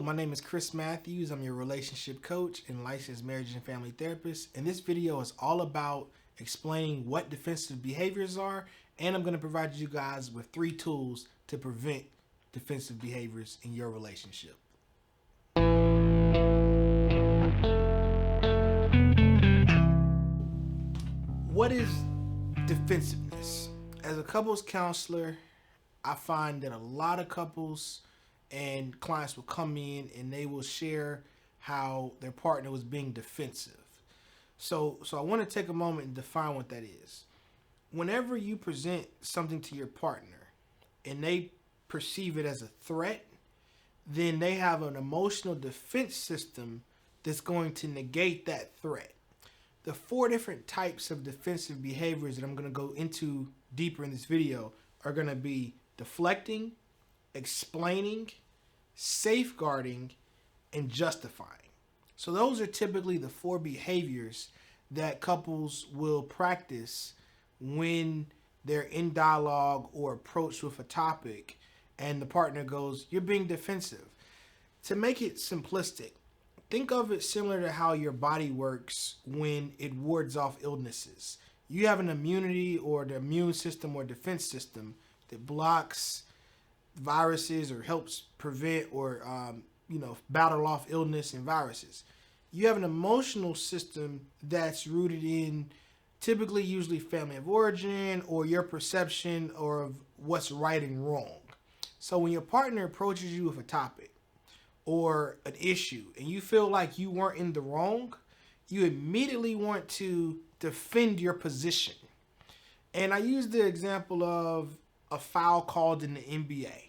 my name is Chris Matthews. I'm your relationship coach and licensed marriage and family therapist. And this video is all about explaining what defensive behaviors are, and I'm going to provide you guys with 3 tools to prevent defensive behaviors in your relationship. What is defensiveness? As a couples counselor, I find that a lot of couples and clients will come in and they will share how their partner was being defensive. So I want to take a moment and define what that is. Whenever you present something to your partner and they perceive it as a threat, then they have an emotional defense system that's going to negate that threat. The 4 different types of defensive behaviors that I'm going to go into deeper in this video are going to be deflecting, explaining, safeguarding, and justifying. So those are typically the 4 behaviors that couples will practice when they're in dialogue or approached with a topic and the partner goes, "You're being defensive." To make it simplistic, think of it similar to how your body works when it wards off illnesses. You have an immunity or the immune system or defense system that blocks viruses or helps prevent or battle off illness and viruses. You have an emotional system that's rooted in typically usually family of origin or your perception or of what's right and wrong. So when your partner approaches you with a topic or an issue and you feel like you weren't in the wrong, you immediately want to defend your position. And I use the example of a foul called in the NBA.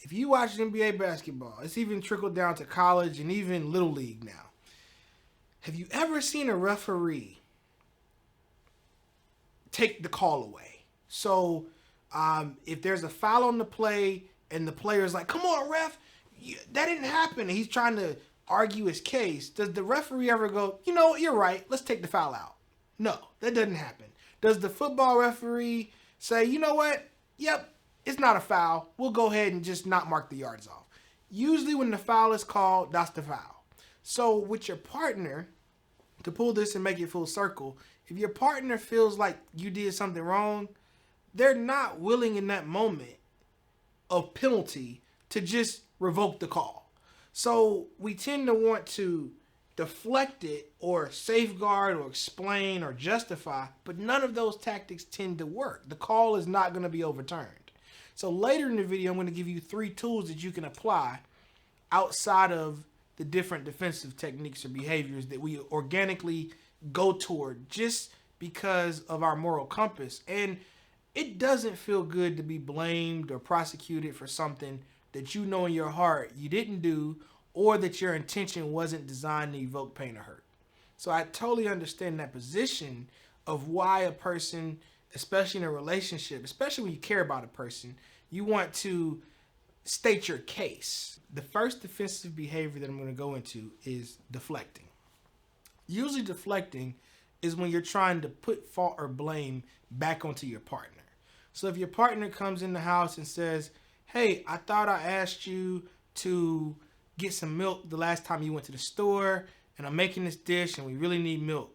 If you watch NBA basketball, it's even trickled down to college and even Little League now. Have you ever seen a referee take the call away? So if there's a foul on the play and the player's like, "Come on, ref, that didn't happen," and he's trying to argue his case, does the referee ever go, "You know what, you're right, let's take the foul out"? No, that doesn't happen. Does the football referee say, "You know what, yep, it's not a foul, we'll go ahead and just not mark the yards off"? Usually when the foul is called, that's the foul. So with your partner, to pull this and make it full circle, if your partner feels like you did something wrong, they're not willing in that moment of penalty to just revoke the call. So we tend to want to deflect it or safeguard or explain or justify, but none of those tactics tend to work. The call is not going to be overturned. So later in the video, I'm going to give you 3 tools that you can apply outside of the different defensive techniques or behaviors that we organically go toward just because of our moral compass. And it doesn't feel good to be blamed or prosecuted for something that you know in your heart you didn't do, or that your intention wasn't designed to evoke pain or hurt. So I totally understand that position of why a person, especially in a relationship, especially when you care about a person, you want to state your case. The first defensive behavior that I'm going to go into is deflecting. Usually deflecting is when you're trying to put fault or blame back onto your partner. So if your partner comes in the house and says, "Hey, I thought I asked you to get some milk the last time you went to the store, and I'm making this dish and we really need milk.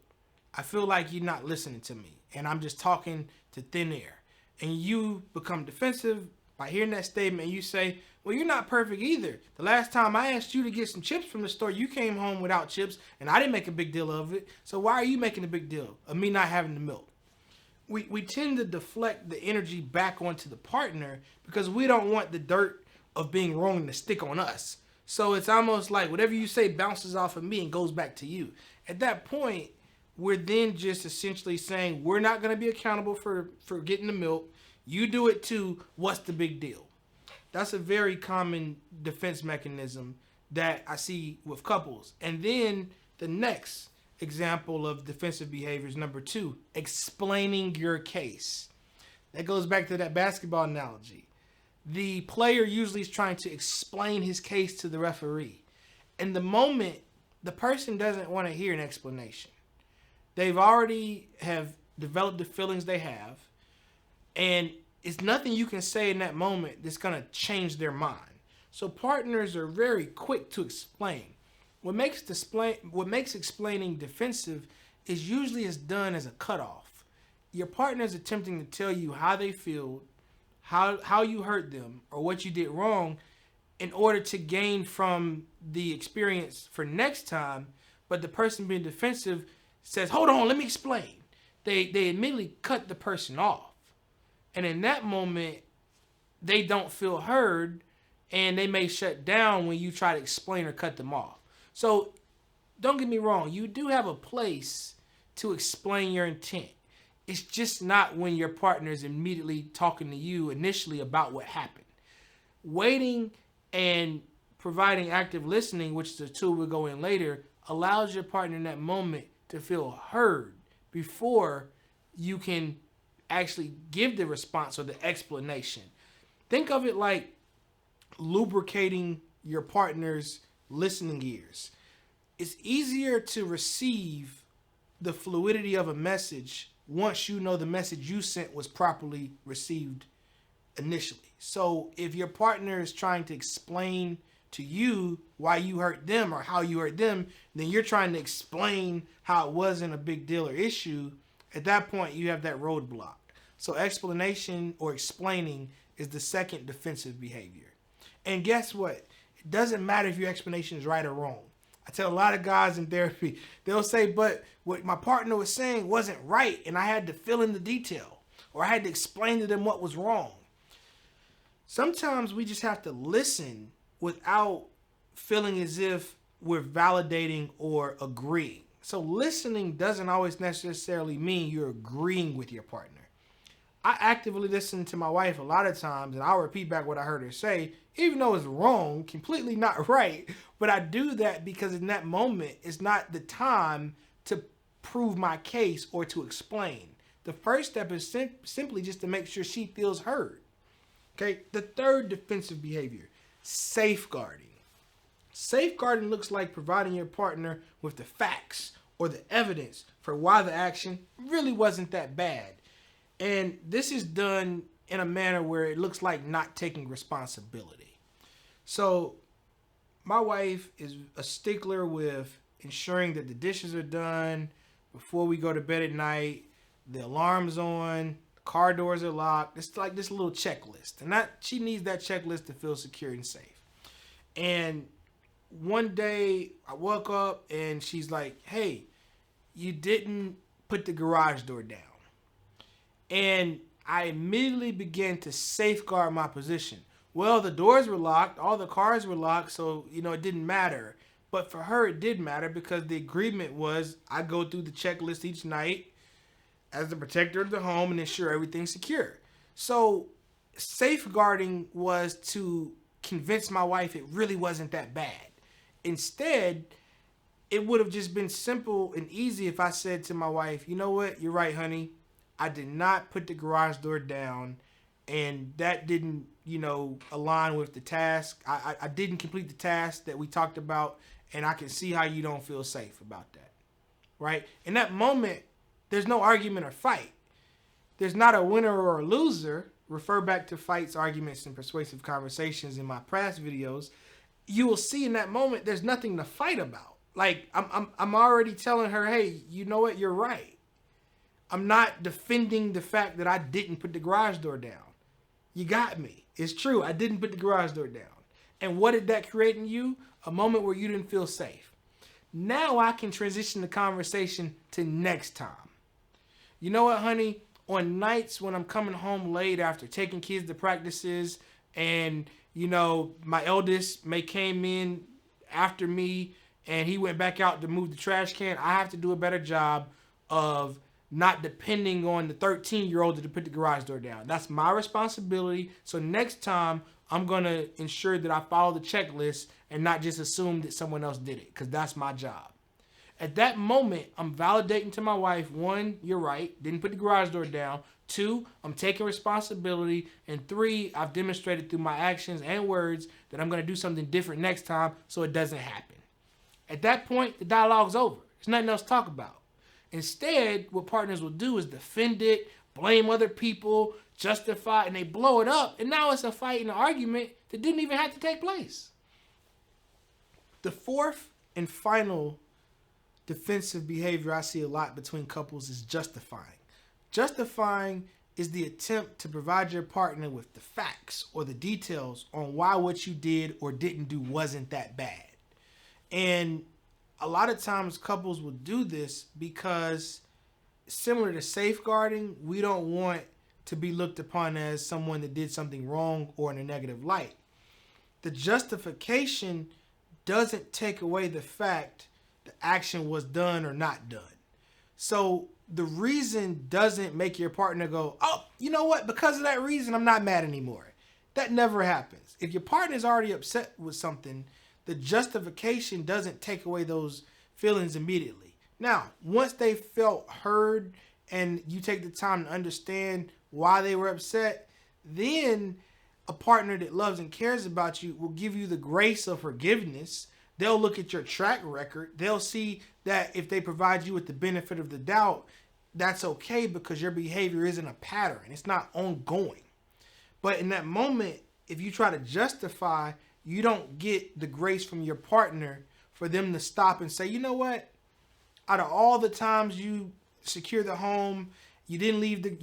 I feel like you're not listening to me and I'm just talking to thin air." And you become defensive by hearing that statement, and you say, "Well, you're not perfect either. The last time I asked you to get some chips from the store, you came home without chips and I didn't make a big deal of it. So why are you making a big deal of me not having the milk?" We tend to deflect the energy back onto the partner because we don't want the dirt of being wrong to stick on us. So it's almost like whatever you say bounces off of me and goes back to you. At that point, we're then just essentially saying we're not going to be accountable for getting the milk. You do it too. What's the big deal? That's a very common defense mechanism that I see with couples. And then the next example of defensive behavior is number 2, explaining your case. That goes back to that basketball analogy. The player usually is trying to explain his case to the referee. In the moment, the person doesn't want to hear an explanation. They've already have developed the feelings they have, and it's nothing you can say in that moment that's going to change their mind. So partners are very quick to explain. What makes explaining defensive is usually is done as a cutoff. Your partner is attempting to tell you how they feel, how you hurt them, or what you did wrong in order to gain from the experience for next time, but the person being defensive says, hold on, let me explain. They immediately cut the person off. And in that moment, they don't feel heard, and they may shut down when you try to explain or cut them off. So don't get me wrong, you do have a place to explain your intent. It's just not when your partner is immediately talking to you initially about what happened. Waiting and providing active listening, which is a tool we'll go in later, allows your partner in that moment to feel heard before you can actually give the response or the explanation. Think of it like lubricating your partner's listening ears. It's easier to receive the fluidity of a message once you know the message you sent was properly received initially. So if your partner is trying to explain to you why you hurt them or how you hurt them, then you're trying to explain how it wasn't a big deal or issue. At that point, you have that roadblock. So explanation or explaining is the second defensive behavior. And guess what? It doesn't matter if your explanation is right or wrong. I tell a lot of guys in therapy, they'll say, but what my partner was saying wasn't right, and I had to fill in the detail, or I had to explain to them what was wrong. Sometimes we just have to listen without feeling as if we're validating or agreeing. So listening doesn't always necessarily mean you're agreeing with your partner. I actively listen to my wife a lot of times, and I'll repeat back what I heard her say, even though it's wrong, completely not right. But I do that because in that moment, it's not the time to prove my case or to explain. The first step is simply just to make sure she feels heard. Okay, the third defensive behavior, safeguarding. Safeguarding looks like providing your partner with the facts or the evidence for why the action really wasn't that bad. And this is done in a manner where it looks like not taking responsibility. So my wife is a stickler with ensuring that the dishes are done before we go to bed at night, the alarm's on, the car doors are locked. It's like this little checklist. And she needs that checklist to feel secure and safe. And one day I woke up and she's like, hey, you didn't put the garage door down. And I immediately began to safeguard my position. Well, the doors were locked, all the cars were locked, so, it didn't matter. But for her, it did matter because the agreement was I go through the checklist each night as the protector of the home and ensure everything's secure. So safeguarding was to convince my wife it really wasn't that bad. Instead, it would have just been simple and easy if I said to my wife, you know what, you're right, honey. I did not put the garage door down, and that didn't, align with the task. I didn't complete the task that we talked about, and I can see how you don't feel safe about that, right? In that moment, there's no argument or fight. There's not a winner or a loser. Refer back to fights, arguments, and persuasive conversations in my past videos. You will see in that moment, there's nothing to fight about. Like, I'm already telling her, hey, you know what? You're right. I'm not defending the fact that I didn't put the garage door down. You got me. It's true. I didn't put the garage door down. And what did that create in you? A moment where you didn't feel safe. Now I can transition the conversation to next time. You know what, honey? On nights when I'm coming home late after taking kids to practices and, my eldest may came in after me and he went back out to move the trash can, I have to do a better job of not depending on the 13-year-old to put the garage door down. That's my responsibility. So next time, I'm going to ensure that I follow the checklist and not just assume that someone else did it, because that's my job. At that moment, I'm validating to my wife, 1, you're right, didn't put the garage door down. 2, I'm taking responsibility. And 3, I've demonstrated through my actions and words that I'm going to do something different next time so it doesn't happen. At that point, the dialogue's over. There's nothing else to talk about. Instead, what partners will do is defend it blame other people, justify, and they blow it up. And now it's a fight and an argument that didn't even have to take place. The fourth and final defensive behavior I see a lot between couples is justifying. Justifying is the attempt to provide your partner with the facts or the details on why what you did or didn't do wasn't that bad. And a lot of times couples will do this because, similar to safeguarding, we don't want to be looked upon as someone that did something wrong or in a negative light. The justification doesn't take away the fact the action was done or not done. So the reason doesn't make your partner go, oh, you know what? Because of that reason, I'm not mad anymore. That never happens. If your partner is already upset with something, the justification doesn't take away those feelings immediately. Now, once they felt heard and you take the time to understand why they were upset, then a partner that loves and cares about you will give you the grace of forgiveness. They'll look at your track record. They'll see that if they provide you with the benefit of the doubt, that's okay because your behavior isn't a pattern. It's not ongoing. But in that moment, if you try to justify, you don't get the grace from your partner for them to stop and say, you know what? Out of all the times you secure the home, you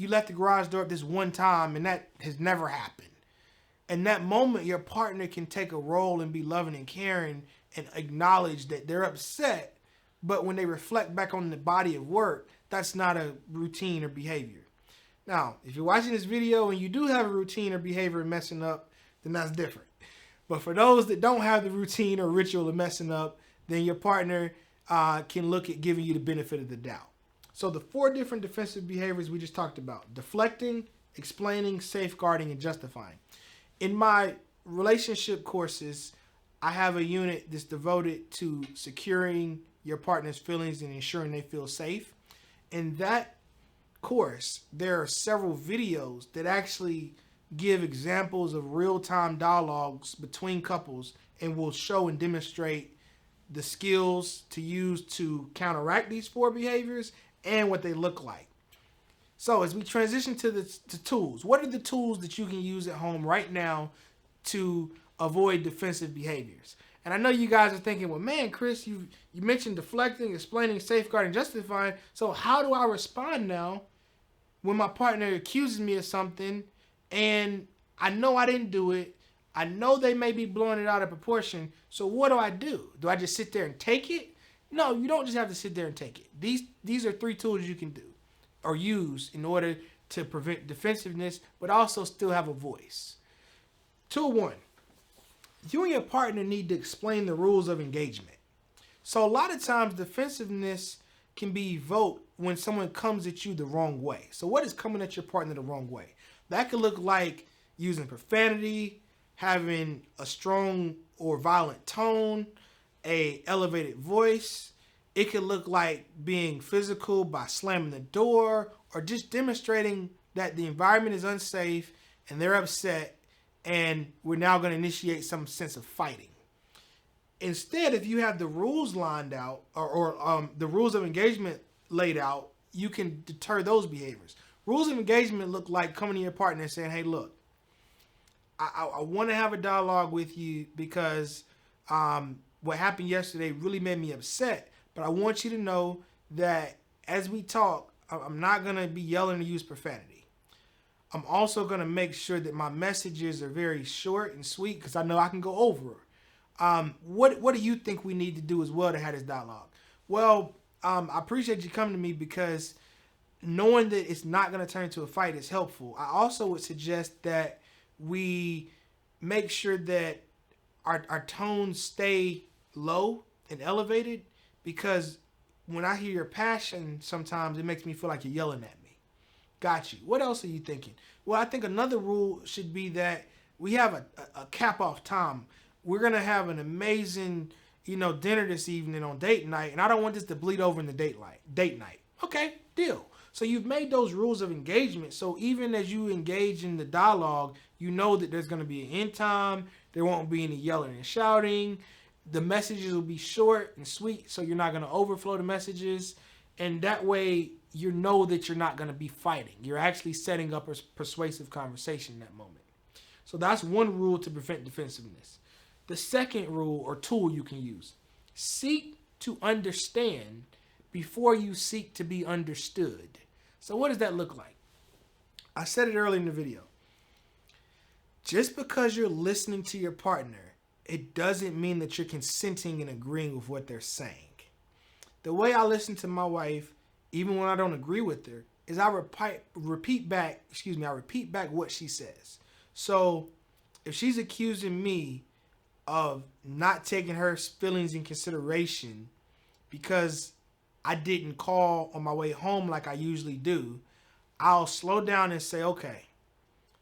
left the garage door up this one time, and that has never happened. In that moment, your partner can take a role and be loving and caring and acknowledge that they're upset, but when they reflect back on the body of work, that's not a routine or behavior. Now, if you're watching this video and you do have a routine or behavior messing up, then that's different. But for those that don't have the routine or ritual of messing up, then your partner can look at giving you the benefit of the doubt. So the 4 different defensive behaviors we just talked about: deflecting, explaining, safeguarding, and justifying. In my relationship courses, I have a unit that's devoted to securing your partner's feelings and ensuring they feel safe. In that course, there are several videos that actually give examples of real-time dialogues between couples and will show and demonstrate the skills to use to counteract these 4 behaviors and what they look like. So as we transition to the tools, what are the tools that you can use at home right now to avoid defensive behaviors? And I know you guys are thinking, well, man, Chris, you mentioned deflecting, explaining, safeguarding, justifying. So how do I respond now when my partner accuses me of something and I know I didn't do it? I know they may be blowing it out of proportion. So what do? Do I just sit there and take it? No, you don't just have to sit there and take it. These are 3 tools you can do or use in order to prevent defensiveness, but also still have a voice. Tool 1. You and your partner need to explain the rules of engagement. So a lot of times defensiveness can be evoked when someone comes at you the wrong way. So what is coming at your partner the wrong way? That could look like using profanity, having a strong or violent tone, a elevated voice. It could look like being physical by slamming the door or just demonstrating that the environment is unsafe and they're upset and we're now going to initiate some sense of fighting. Instead, if you have the rules lined out or the rules of engagement laid out, you can deter those behaviors. Rules of engagement look like coming to your partner and saying, hey, look, I want to have a dialogue with you because what happened yesterday really made me upset. But I want you to know that as we talk, I'm not going to be yelling or use profanity. I'm also going to make sure that my messages are very short and sweet because I know I can go over. What do you think we need to do as well to have this dialogue? Well, I appreciate you coming to me because knowing that it's not going to turn into a fight is helpful. I also would suggest that we make sure that our tones stay low and elevated because when I hear your passion, sometimes it makes me feel like you're yelling at me. Got you. What else are you thinking? Well, I think another rule should be that we have a cap off time. We're going to have an amazing, dinner this evening on date night, and I don't want this to bleed over in the date night. Okay, deal. So you've made those rules of engagement. So even as you engage in the dialogue, you know that there's going to be an end time. There won't be any yelling and shouting. The messages will be short and sweet, so you're not going to overflow the messages. And that way, you know that you're not going to be fighting. You're actually setting up a persuasive conversation in that moment. So that's one rule to prevent defensiveness. The second rule or tool you can use: seek to understand before you seek to be understood. So what does that look like? I said it earlier in the video. Just because you're listening to your partner, it doesn't mean that you're consenting and agreeing with what they're saying. The way I listen to my wife, even when I don't agree with her, is I repeat back what she says. So if she's accusing me of not taking her feelings in consideration because I didn't call on my way home like I usually do, I'll slow down and say, okay,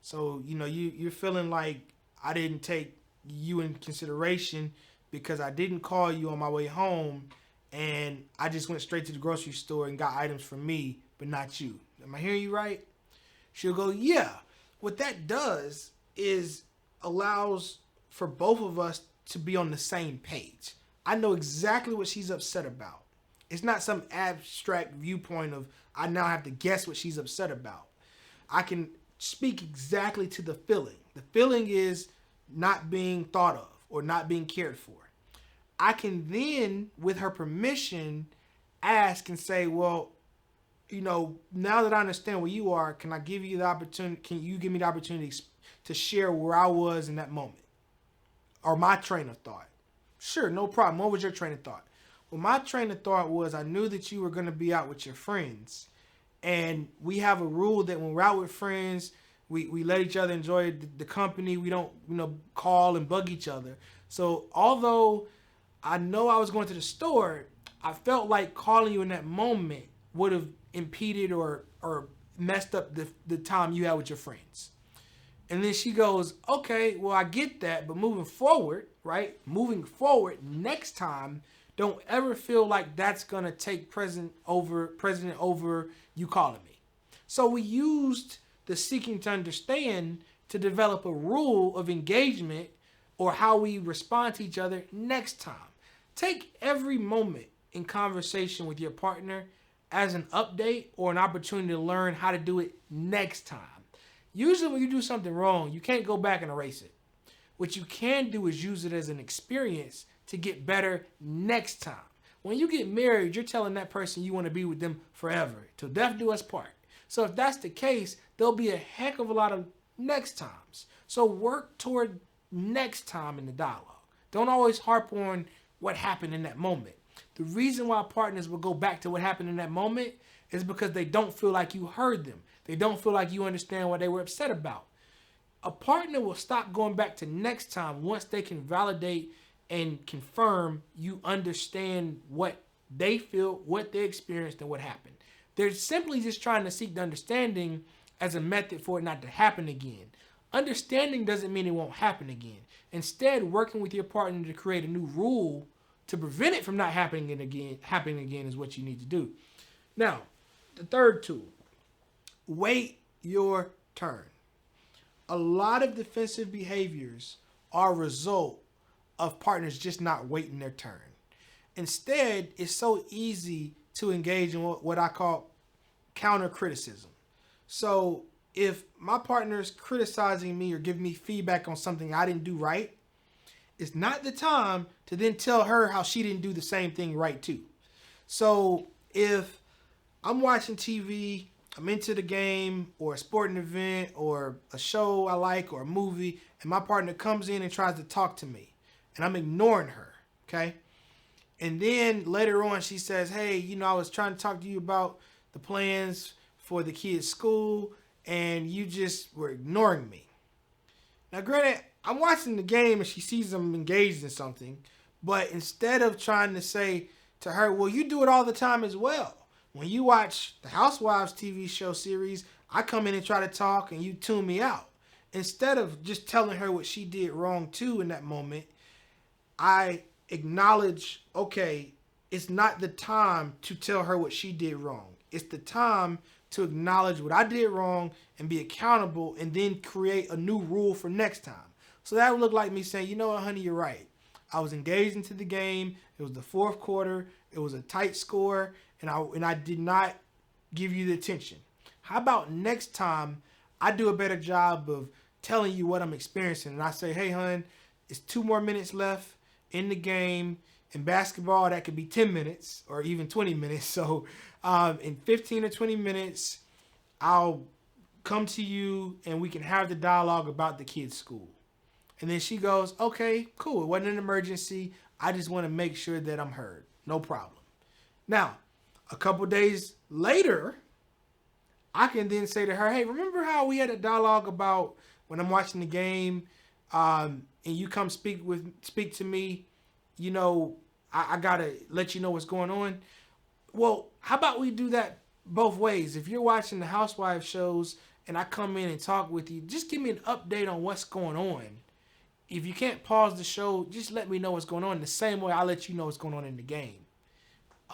so you're feeling like I didn't take you in consideration because I didn't call you on my way home and I just went straight to the grocery store and got items for me, but not you. Am I hearing you right? She'll go, yeah. What that does is allows for both of us to be on the same page. I know exactly what she's upset about. It's not some abstract viewpoint of I now have to guess what she's upset about. I can speak exactly to the feeling. The feeling is not being thought of or not being cared for. I can then, with her permission, ask and say, well, now that I understand where you are, can you give me the opportunity to share where I was in that moment? Or my train of thought? Sure, no problem. What was your train of thought? Well, my train of thought was I knew that you were going to be out with your friends. And we have a rule that when we're out with friends, we let each other enjoy the company. We don't, call and bug each other. So although I know I was going to the store, I felt like calling you in that moment would have impeded or messed up the time you had with your friends. And then she goes, okay, well, I get that, but moving forward, next time, don't ever feel like that's going to take precedent over you calling me. So we used the seeking to understand to develop a rule of engagement or how we respond to each other next time. Take every moment in conversation with your partner as an update or an opportunity to learn how to do it next time. Usually when you do something wrong, you can't go back and erase it. What you can do is use it as an experience to get better next time. When you get married, you're telling that person you want to be with them forever, till death do us part. So if that's the case, there'll be a heck of a lot of next times. So work toward next time in the dialogue. Don't always harp on what happened in that moment. The reason why partners will go back to what happened in that moment is because they don't feel like you heard them. They don't feel like you understand what they were upset about. A partner will stop going back to next time once they can validate and confirm you understand what they feel, what they experienced, and what happened. They're simply just trying to seek the understanding as a method for it not to happen again. Understanding doesn't mean it won't happen again. Instead, working with your partner to create a new rule to prevent it from not happening again is what you need to do. Now, the third tool, wait your turn. A lot of defensive behaviors are a result of partners just not waiting their turn. Instead, it's so easy to engage in what I call counter criticism. So if my partner is criticizing me or giving me feedback on something I didn't do right, it's not the time to then tell her how she didn't do the same thing right too. So if I'm watching TV, I'm into the game or a sporting event or a show I like or a movie, and my partner comes in and tries to talk to me, and I'm ignoring her, okay? And then later on she says, hey, I was trying to talk to you about the plans for the kids' school, and you just were ignoring me. Now, granted, I'm watching the game and she sees I'm engaged in something, but instead of trying to say to her, well, you do it all the time as well. When you watch the Housewives TV show series, I come in and try to talk and you tune me out. Instead of just telling her what she did wrong too in that moment, I acknowledge, okay, it's not the time to tell her what she did wrong. It's the time to acknowledge what I did wrong and be accountable and then create a new rule for next time. So that would look like me saying, you know what, honey, you're right. I was engaged into the game. It was the fourth quarter. It was a tight score. And I did not give you the attention? How about next time I do a better job of telling you what I'm experiencing, and I say, hey, hun, it's 2 more minutes left in the game. In basketball, that could be 10 minutes or even 20 minutes. So in 15 or 20 minutes, I'll come to you and we can have the dialogue about the kid's school. And then she goes, okay, cool. It wasn't an emergency. I just want to make sure that I'm heard. No problem. Now, a couple days later, I can then say to her, hey, remember how we had a dialogue about when I'm watching the game and you come speak to me, you know, I got to let you know what's going on. Well, how about we do that both ways? If you're watching the housewife shows and I come in and talk with you, just give me an update on what's going on. If you can't pause the show, just let me know what's going on the same way I let you know what's going on in the game.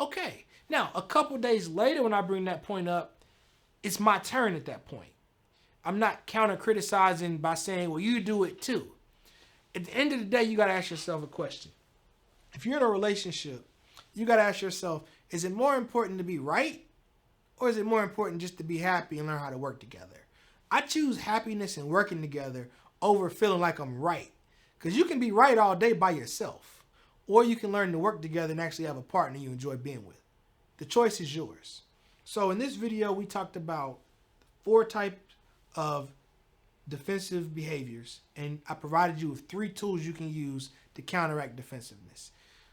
Okay. Now, a couple days later when I bring that point up, it's my turn at that point. I'm not counter-criticizing by saying, well, you do it too. At the end of the day, you got to ask yourself a question. If you're in a relationship, you got to ask yourself, is it more important to be right or is it more important just to be happy and learn how to work together? I choose happiness and working together over feeling like I'm right. Because you can be right all day by yourself, or you can learn to work together and actually have a partner you enjoy being with. The choice is yours. So in this video, we talked about 4 types of defensive behaviors, and I provided you with 3 tools you can use to counteract defensiveness.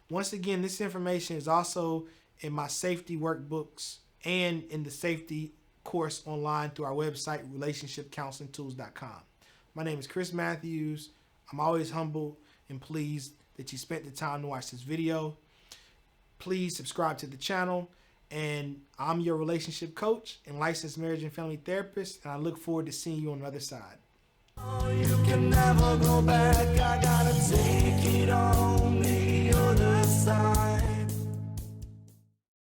Once again, this information is also in my safety workbooks and in the safety course online through our website, relationshipcounselingtools.com. My name is Chris Matthews. I'm always humbled and pleased that you spent the time to watch this video. Please subscribe to the channel. And I'm your relationship coach and licensed marriage and family therapist. And I look forward to seeing you on the other side. You can never go back. I gotta take it on.